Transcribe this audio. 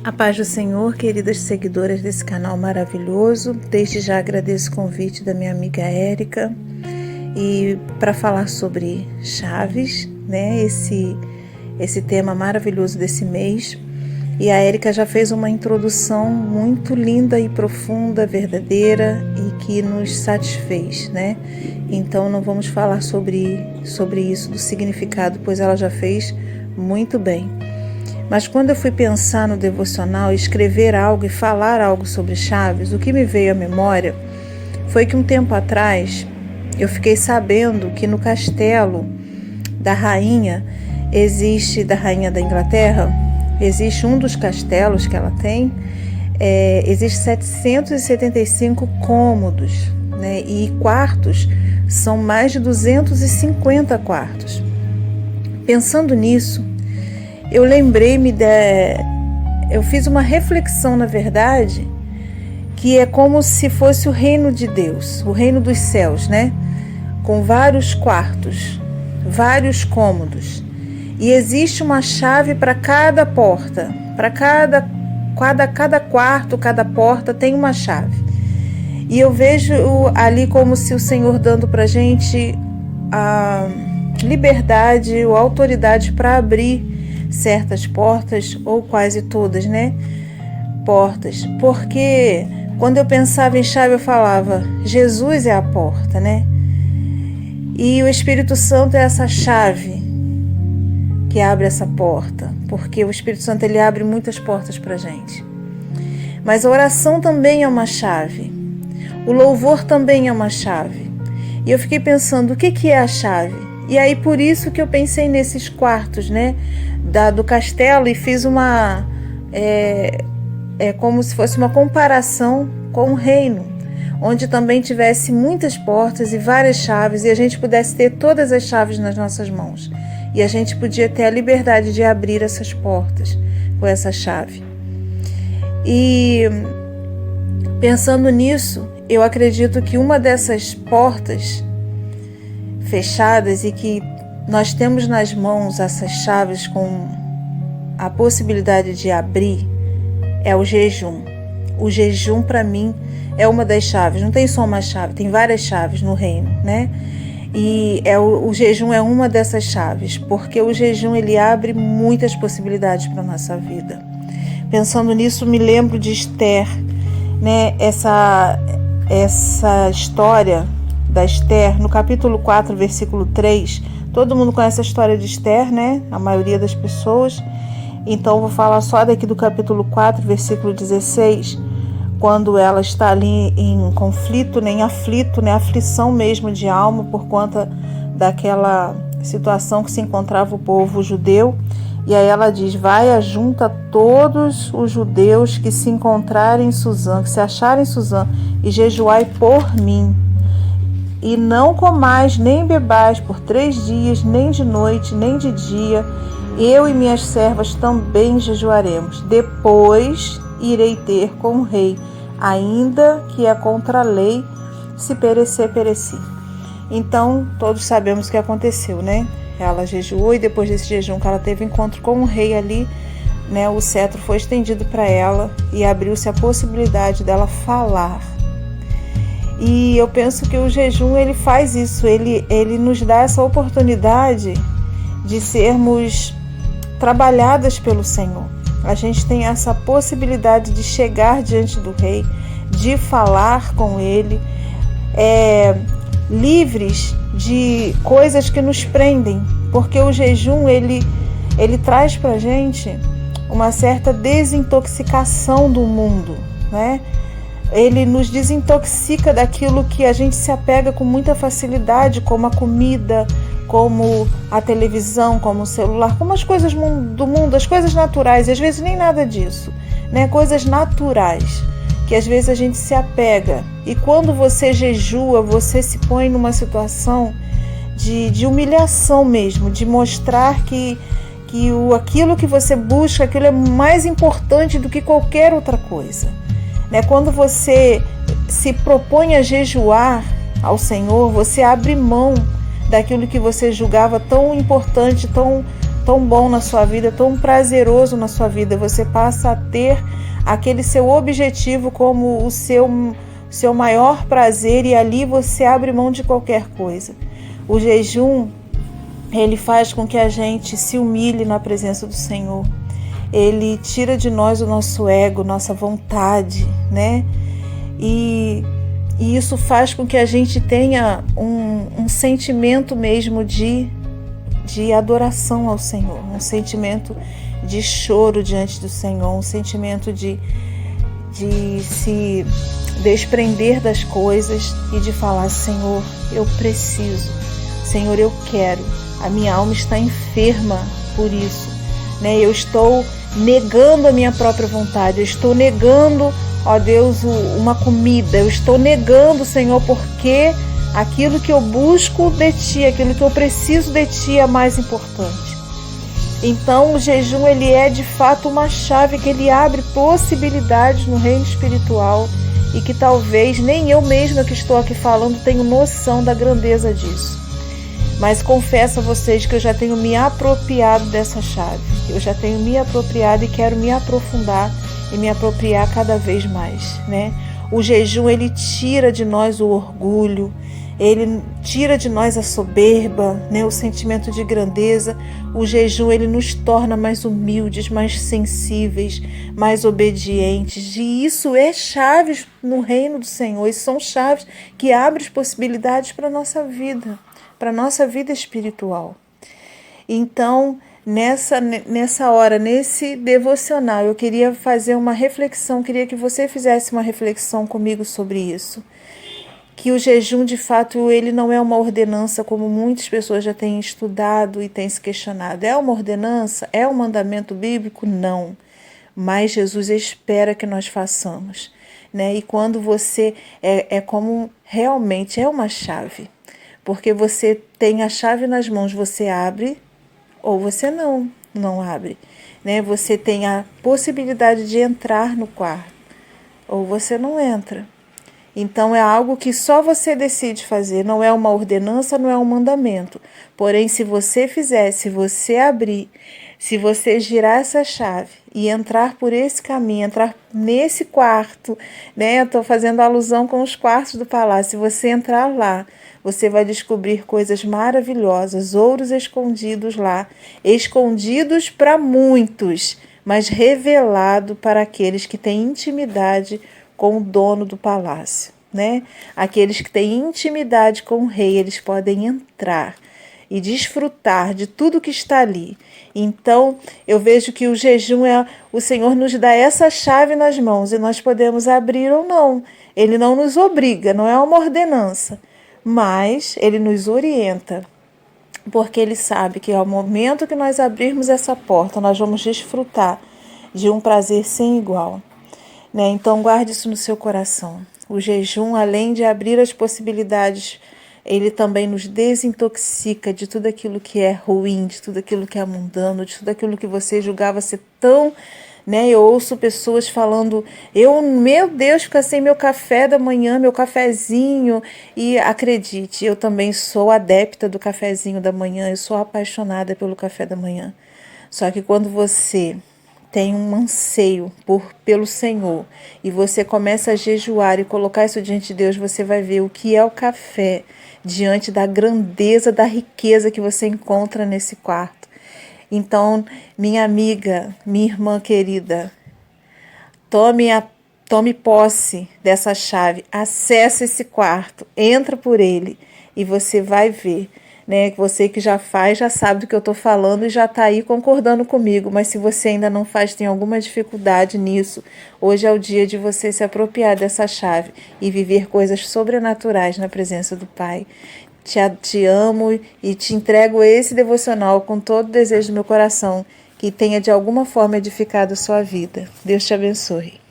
A paz do Senhor, queridas seguidoras desse canal maravilhoso. Desde já agradeço o convite da minha amiga Érica e para falar sobre chaves, né? Esse tema maravilhoso desse mês. E a Érica já fez uma introdução muito linda e profunda, verdadeira e que nos satisfez, né? Então não vamos falar sobre isso, do significado, pois ela já fez muito bem. Mas quando eu fui pensar no devocional, escrever algo e falar algo sobre chaves, o que me veio à memória foi que um tempo atrás eu fiquei sabendo que no castelo da rainha da Inglaterra, existe um dos castelos que ela tem, existe 775 cômodos, né? E quartos são mais de 250 quartos. Pensando nisso, eu lembrei-me eu fiz uma reflexão, na verdade, que é como se fosse o reino de Deus, o reino dos céus, né? Com vários quartos, vários cômodos. E existe uma chave para cada porta, para cada quarto, cada porta tem uma chave. E eu vejo ali como se o Senhor dando para a gente a liberdade ou autoridade para abrir certas portas, ou quase todas, né? Portas. Porque quando eu pensava em chave, eu falava, Jesus é a porta, né? E o Espírito Santo é essa chave que abre essa porta, porque o Espírito Santo, ele abre muitas portas pra gente. Mas a oração também é uma chave. O louvor também é uma chave. E eu fiquei pensando, o que é a chave? E aí, por isso que eu pensei nesses quartos, né? Do castelo, e fiz como se fosse uma comparação com o reino, onde também tivesse muitas portas e várias chaves, e a gente pudesse ter todas as chaves nas nossas mãos. E a gente podia ter a liberdade de abrir essas portas com essa chave. E pensando nisso, eu acredito que uma dessas portas fechadas e que nós temos nas mãos essas chaves com a possibilidade de abrir é o jejum. O jejum, para mim, é uma das chaves. Não tem só uma chave, tem várias chaves no reino, né? E o jejum é uma dessas chaves, porque o jejum, ele abre muitas possibilidades para a nossa vida. Pensando nisso, me lembro de Esther, né? Essa história da Esther, no capítulo 4, versículo 3, todo mundo conhece a história de Esther, né? A maioria das pessoas. Então, vou falar só daqui do capítulo 4, versículo 16, quando ela está ali em conflito, em aflito, né? Aflição mesmo de alma por conta daquela situação que se encontrava o povo judeu. E aí ela diz, vai, ajunta todos os judeus que se encontrarem em Suzã, que se acharem em Suzã, e jejuai por mim. E não comais nem bebais por 3 dias, nem de noite, nem de dia. Eu e minhas servas também jejuaremos. Depois irei ter com o rei, ainda que é contra a lei, se perecer, pereci. Então, todos sabemos o que aconteceu, né? Ela jejuou e depois desse jejum que ela teve encontro com o rei ali, né? O cetro foi estendido para ela e abriu-se a possibilidade dela falar. E eu penso que o jejum, ele faz isso, ele nos dá essa oportunidade de sermos trabalhadas pelo Senhor. A gente tem essa possibilidade de chegar diante do rei, de falar com ele, livres de coisas que nos prendem, porque o jejum, ele traz pra gente uma certa desintoxicação do mundo, né? Ele nos desintoxica daquilo que a gente se apega com muita facilidade, como a comida, como a televisão, como o celular, como as coisas do mundo, as coisas naturais, e às vezes nem nada disso, né? Coisas naturais, que às vezes a gente se apega. E quando você jejua, você se põe numa situação de humilhação mesmo, de mostrar que aquilo que você busca, aquilo é mais importante do que qualquer outra coisa. Quando você se propõe a jejuar ao Senhor, você abre mão daquilo que você julgava tão importante, tão bom na sua vida, tão prazeroso na sua vida. Você passa a ter aquele seu objetivo como o seu maior prazer, e ali você abre mão de qualquer coisa. O jejum, ele faz com que a gente se humilhe na presença do Senhor. Ele tira de nós o nosso ego, nossa vontade, né? E isso faz com que a gente tenha um sentimento mesmo de adoração ao Senhor, um sentimento de choro diante do Senhor, um sentimento de se desprender das coisas e de falar: Senhor, eu preciso, Senhor, eu quero, a minha alma está enferma por isso, né? Eu estou negando a minha própria vontade, eu estou negando, ó Deus, uma comida, eu estou negando, Senhor, porque aquilo que eu busco de Ti, aquilo que eu preciso de Ti é mais importante. Então o jejum, ele é de fato uma chave que ele abre possibilidades no reino espiritual, e que talvez nem eu mesma que estou aqui falando tenho noção da grandeza disso. Mas confesso a vocês que eu já tenho me apropriado dessa chave. Eu já tenho me apropriado e quero me aprofundar e me apropriar cada vez mais, né? O jejum, ele tira de nós o orgulho, ele tira de nós a soberba, né? O sentimento de grandeza. O jejum, ele nos torna mais humildes, mais sensíveis, mais obedientes. E isso é chaves no reino do Senhor. Isso são chaves que abrem possibilidades para a nossa vida, para a nossa vida espiritual. Então, nessa hora, nesse devocional, eu queria fazer uma reflexão, queria que você fizesse uma reflexão comigo sobre isso. Que o jejum, de fato, ele não é uma ordenança como muitas pessoas já têm estudado e têm se questionado. É uma ordenança? É um mandamento bíblico? Não. Mas Jesus espera que nós façamos, né? E quando você é como realmente é uma chave, porque você tem a chave nas mãos, você abre ou você não abre, né? Você tem a possibilidade de entrar no quarto ou você não entra. Então é algo que só você decide fazer, não é uma ordenança, não é um mandamento. Porém, se você fizer, se você abrir, se você girar essa chave e entrar por esse caminho, entrar nesse quarto, né? Eu estou fazendo alusão com os quartos do palácio. Se você entrar lá, você vai descobrir coisas maravilhosas, ouros escondidos lá, escondidos para muitos, mas revelado para aqueles que têm intimidade com o dono do palácio, né? Aqueles que têm intimidade com o rei, eles podem entrar e desfrutar de tudo que está ali. Então, eu vejo que o jejum o Senhor nos dá essa chave nas mãos e nós podemos abrir ou não. Ele não nos obriga, não é uma ordenança, mas Ele nos orienta, porque Ele sabe que ao momento que nós abrirmos essa porta, nós vamos desfrutar de um prazer sem igual, né? Então, guarde isso no seu coração. O jejum, além de abrir as possibilidades, ele também nos desintoxica de tudo aquilo que é ruim, de tudo aquilo que é mundano, de tudo aquilo que você julgava ser tão, né? Eu ouço pessoas falando, meu Deus, fica sem meu café da manhã, meu cafezinho. E acredite, eu também sou adepta do cafezinho da manhã, eu sou apaixonada pelo café da manhã. Só que quando você tem um anseio pelo Senhor e você começa a jejuar e colocar isso diante de Deus, você vai ver o que é o café diante da grandeza, da riqueza que você encontra nesse quarto. Então, minha amiga, minha irmã querida, tome posse dessa chave, acesse esse quarto, entra por ele e você vai ver, né? Você que já faz, já sabe do que eu estou falando e já está aí concordando comigo, mas se você ainda não faz, tem alguma dificuldade nisso, hoje é o dia de você se apropriar dessa chave e viver coisas sobrenaturais na presença do Pai. Te amo e te entrego esse devocional com todo o desejo do meu coração, que tenha de alguma forma edificado a sua vida. Deus te abençoe.